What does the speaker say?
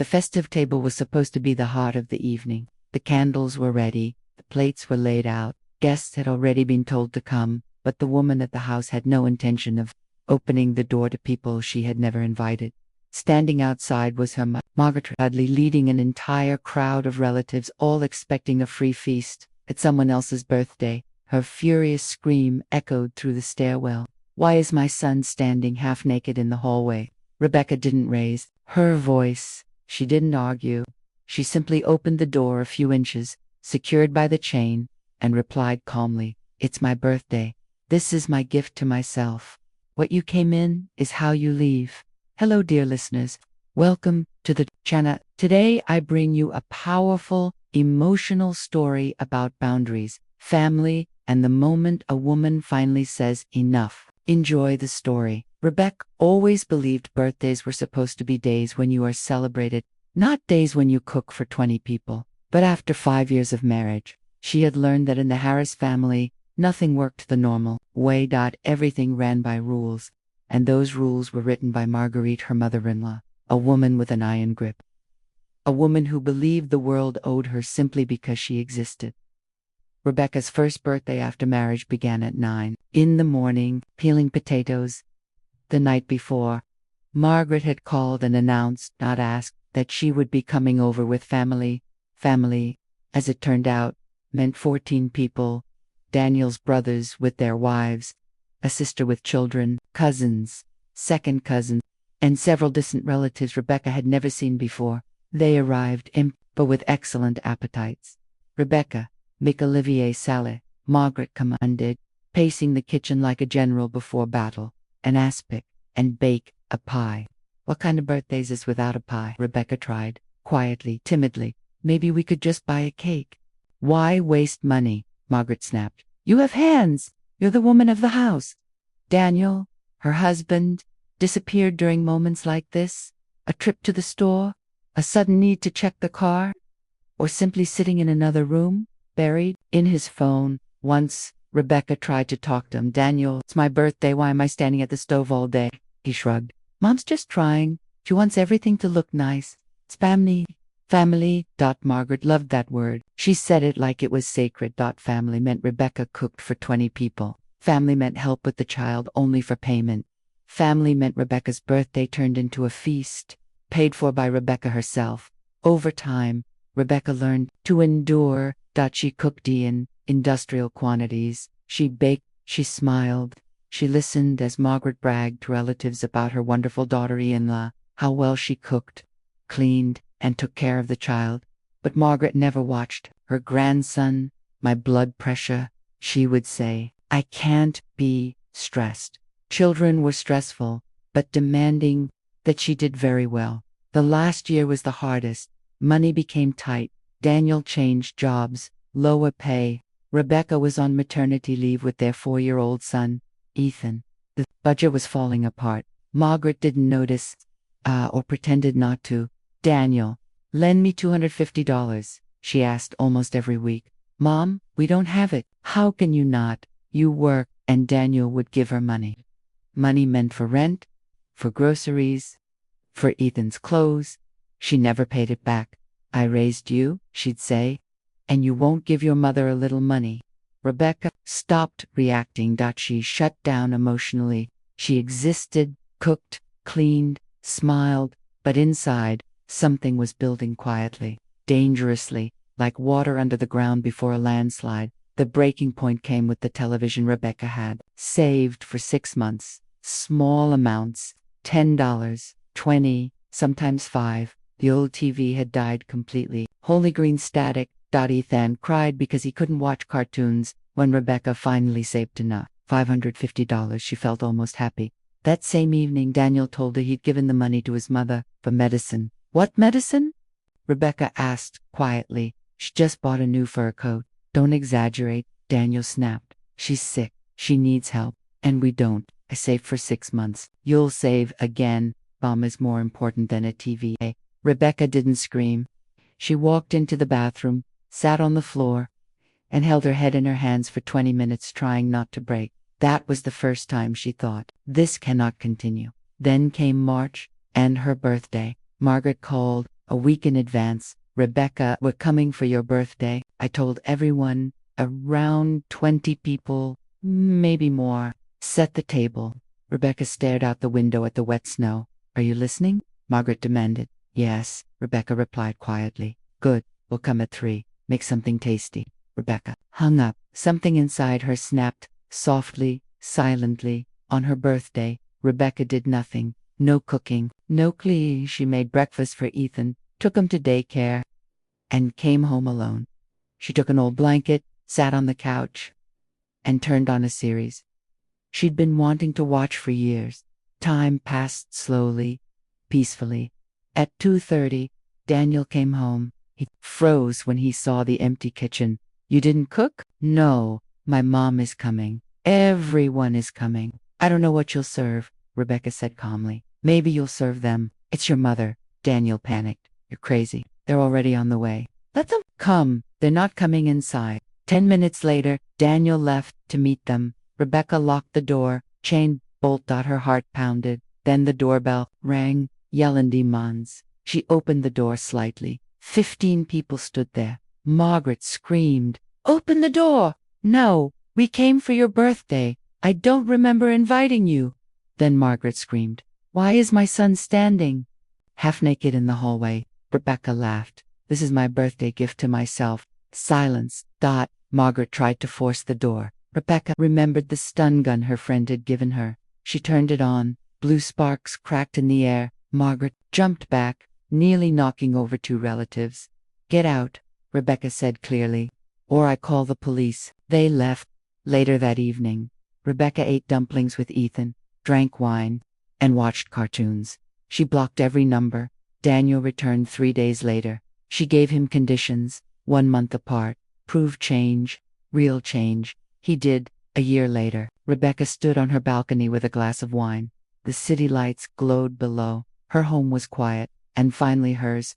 The festive table was supposed to be the heart of the evening. The candles were ready, the plates were laid out, guests had already been told to come, but the woman at the house had no intention of opening the door to people she had never invited. Standing outside was her mother, Margaret Dudley, leading an entire crowd of relatives, all expecting a free feast at someone else's birthday. Her furious scream echoed through the stairwell. "Why is my son standing half naked in the hallway?" Rebecca didn't raise her voice. She didn't argue. She simply opened the door a few inches, secured by the chain, and replied calmly, "It's my birthday. This is my gift to myself. What you came in is how you leave." Hello, dear listeners. Welcome to the channel. Today I bring you a powerful, emotional story about boundaries, family, and the moment a woman finally says enough. Enjoy the story. Rebecca always believed birthdays were supposed to be days when you are celebrated, not days when you cook for 20 people. But after 5 years of marriage, she had learned that in the Harris family, nothing worked the normal way. Everything ran by rules, and those rules were written by Marguerite, her mother-in-law, a woman with an iron grip. A woman who believed the world owed her simply because she existed. Rebecca's first birthday after marriage began at 9 in the morning, peeling potatoes. The night before, Margaret had called and announced, not asked, that she would be coming over with family. Family, as it turned out, meant 14 people: Daniel's brothers with their wives, a sister with children, cousins, second cousins, and several distant relatives Rebecca had never seen before. They arrived but with excellent appetites. "Rebecca, make Olivier salad," Margaret commanded, pacing the kitchen like a general before battle. "An aspic, and bake a pie." "What kind of birthday is this without a pie?" Rebecca tried, quietly, timidly. "Maybe we could just buy a cake." "Why waste money?" Margaret snapped. "You have hands. You're the woman of the house." Daniel, her husband, disappeared during moments like this. A trip to the store, a sudden need to check the car, or simply sitting in another room, buried in his phone. Once, Rebecca tried to talk to him. "Daniel, it's my birthday. Why am I standing at the stove all day?" He shrugged. "Mom's just trying. She wants everything to look nice. It's family." Family. Margaret loved that word. She said it like it was sacred. Family meant Rebecca cooked for 20 people. Family meant help with the child only for payment. Family meant Rebecca's birthday turned into a feast, paid for by Rebecca herself. Over time, Rebecca learned to endure. She cooked in industrial quantities. She baked. She smiled. She listened as Margaret bragged to relatives about her wonderful daughter-in-law, how well she cooked, cleaned, and took care of the child. But Margaret never watched her grandson. "My blood pressure," she would say. "I can't be stressed." Children were stressful, but demanding. That she did very well. The last year was the hardest. Money became tight. Daniel changed jobs, lower pay. Rebecca was on maternity leave with their 4-year-old son, Ethan. The budget was falling apart. Margaret didn't notice, or pretended not to. "Daniel, lend me $250, she asked almost every week. "Mom, we don't have it." "How can you not? You work." And Daniel would give her money. Money meant for rent, for groceries, for Ethan's clothes. She never paid it back. "I raised you," she'd say, "and you won't give your mother a little money." Rebecca stopped reacting. She shut down emotionally. She existed, cooked, cleaned, smiled, but inside, something was building quietly, dangerously, like water under the ground before a landslide. The breaking point came with the television Rebecca had saved for 6 months. Small amounts, $10, $20, sometimes $5. The old TV had died completely. Holy green static. Ethan cried because he couldn't watch cartoons. When Rebecca finally saved enough, $550, she felt almost happy. That same evening, Daniel told her he'd given the money to his mother for medicine. "What medicine?" Rebecca asked quietly. "She just bought a new fur coat." "Don't exaggerate," Daniel snapped. "She's sick. She needs help. And we don't. I saved for 6 months. You'll save again. Mom is more important than a TV." Rebecca didn't scream. She walked into the bathroom, sat on the floor, and held her head in her hands for 20 minutes, trying not to break. That was the first time she thought, "This cannot continue." Then came March, and her birthday. Margaret called, A week in advance. Rebecca, we're coming for your birthday. I told everyone, around 20 people, maybe more. Set the table. Rebecca stared out the window at the wet snow. Are you listening? Margaret demanded. Yes, Rebecca replied quietly. Good, we'll come at 3. Make something tasty. Rebecca hung up. Something inside her snapped, softly, silently. On her birthday, Rebecca did nothing. No cooking, no cleaning. She made breakfast for Ethan, took him to daycare, and came home alone. She took an old blanket, sat on the couch, and turned on a series she'd been wanting to watch for years. Time passed slowly, peacefully. At 2:30, Daniel came home. He froze when he saw the empty kitchen. You didn't cook? No, my mom is coming. Everyone is coming. I don't know what you'll serve, Rebecca said calmly. Maybe you'll serve them. It's your mother. Daniel panicked. You're crazy. They're already on the way. Let them come. They're not coming inside. 10 minutes later, Daniel left to meet them. Rebecca locked the door, chain bolt. Her heart pounded. Then the doorbell rang. Yellen demands. She opened the door slightly. 15 people stood there. Margaret screamed, Open the door! No, we came for your birthday. I don't remember inviting you. Then Margaret screamed, Why is my son standing? Half naked in the hallway. Rebecca laughed. This is my birthday gift to myself. Silence. Margaret tried to force the door. Rebecca remembered the stun gun her friend had given her. She turned it on. Blue sparks cracked in the air. Margaret jumped back, nearly knocking over 2 relatives. Get out, Rebecca said clearly, or I call the police. They left. Later that evening, Rebecca ate dumplings with Ethan, drank wine, and watched cartoons. She blocked every number. Daniel returned 3 days later. She gave him conditions, 1 month apart. Prove change, real change. He did. A year later, Rebecca stood on her balcony with a glass of wine. The city lights glowed below. Her home was quiet, and finally hers.